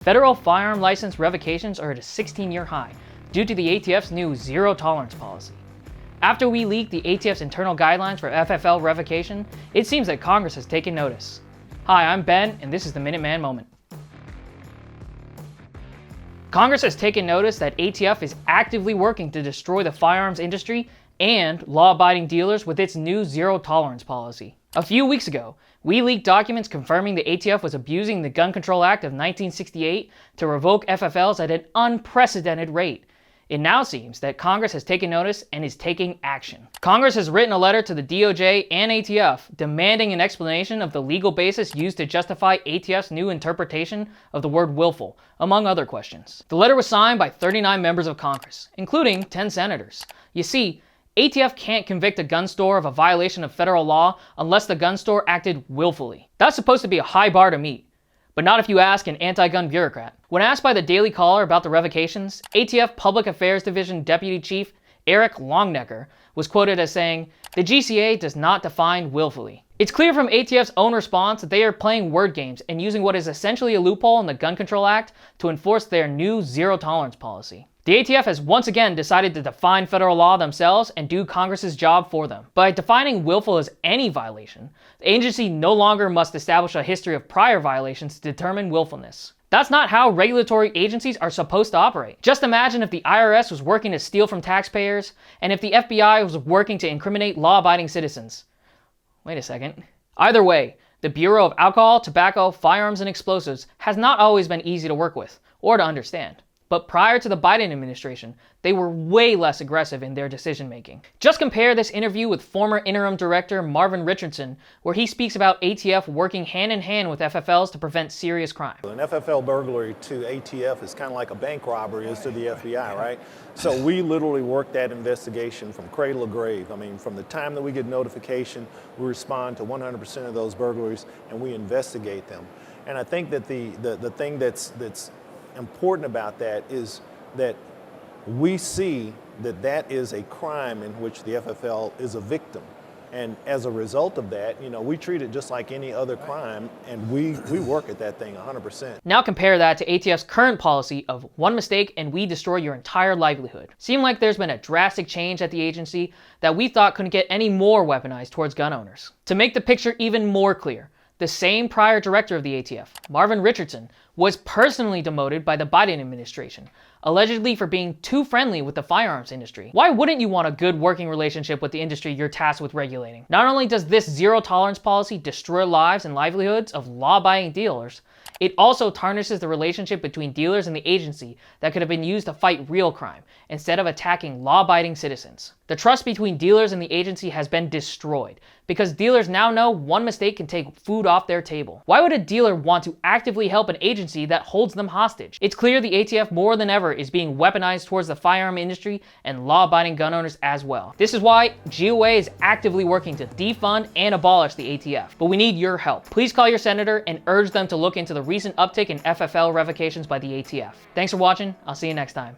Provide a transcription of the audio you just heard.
Federal firearm license revocations are at a 16-year high due to the ATF's new zero-tolerance policy. After we leaked the ATF's internal guidelines for FFL revocation, it seems that Congress has taken notice. Hi, I'm Ben, and this is the Minuteman Moment. Congress has taken notice that ATF is actively working to destroy the firearms industry and law-abiding dealers with its new zero-tolerance policy. A few weeks ago, we leaked documents confirming the ATF was abusing the Gun Control Act of 1968 to revoke FFLs at an unprecedented rate. It now seems that Congress has taken notice and is taking action. Congress has written a letter to the DOJ and ATF demanding an explanation of the legal basis used to justify ATF's new interpretation of the word willful, among other questions. The letter was signed by 39 members of Congress, including 10 senators. You see, ATF can't convict a gun store of a violation of federal law unless the gun store acted willfully. That's supposed to be a high bar to meet, but not if you ask an anti-gun bureaucrat. When asked by the Daily Caller about the revocations, ATF Public Affairs Division Deputy Chief Eric Longnecker was quoted as saying, "The GCA does not define willfully." It's clear from ATF's own response that they are playing word games and using what is essentially a loophole in the Gun Control Act to enforce their new zero-tolerance policy. The ATF has once again decided to define federal law themselves and do Congress's job for them. By defining willful as any violation, the agency no longer must establish a history of prior violations to determine willfulness. That's not how regulatory agencies are supposed to operate. Just imagine if the IRS was working to steal from taxpayers, and if the FBI was working to incriminate law-abiding citizens. Wait a second. Either way, the Bureau of Alcohol, Tobacco, Firearms, and Explosives has not always been easy to work with or to understand. But prior to the Biden administration, they were way less aggressive in their decision-making. Just compare this interview with former interim director Marvin Richardson, where he speaks about ATF working hand-in-hand with FFLs to prevent serious crime. An FFL burglary to ATF is kind of like a bank robbery is to the FBI, right? So we literally work that investigation from cradle to grave. I mean, from the time that we get notification, we respond to 100% of those burglaries and we investigate them. And I think that the thing that's important about that is that we see that that is a crime in which the FFL is a victim. And as a result of that, we treat it just like any other crime, and we work at that thing 100%. Now compare that to ATF's current policy of one mistake and we destroy your entire livelihood. Seemed like there's been a drastic change at the agency that we thought couldn't get any more weaponized towards gun owners. To make the picture even more clear, the same prior director of the ATF, Marvin Richardson, was personally demoted by the Biden administration, allegedly for being too friendly with the firearms industry. Why wouldn't you want a good working relationship with the industry you're tasked with regulating? Not only does this zero-tolerance policy destroy lives and livelihoods of law-abiding dealers, it also tarnishes the relationship between dealers and the agency that could have been used to fight real crime, instead of attacking law-abiding citizens. The trust between dealers and the agency has been destroyed, because dealers now know one mistake can take food off their table. Why would a dealer want to actively help an agency that holds them hostage? It's clear the ATF more than ever is being weaponized towards the firearm industry and law-abiding gun owners as well. This is why GOA is actively working to defund and abolish the ATF. But we need your help. Please call your senator and urge them to look into the recent uptick in FFL revocations by the ATF. Thanks for watching. I'll see you next time.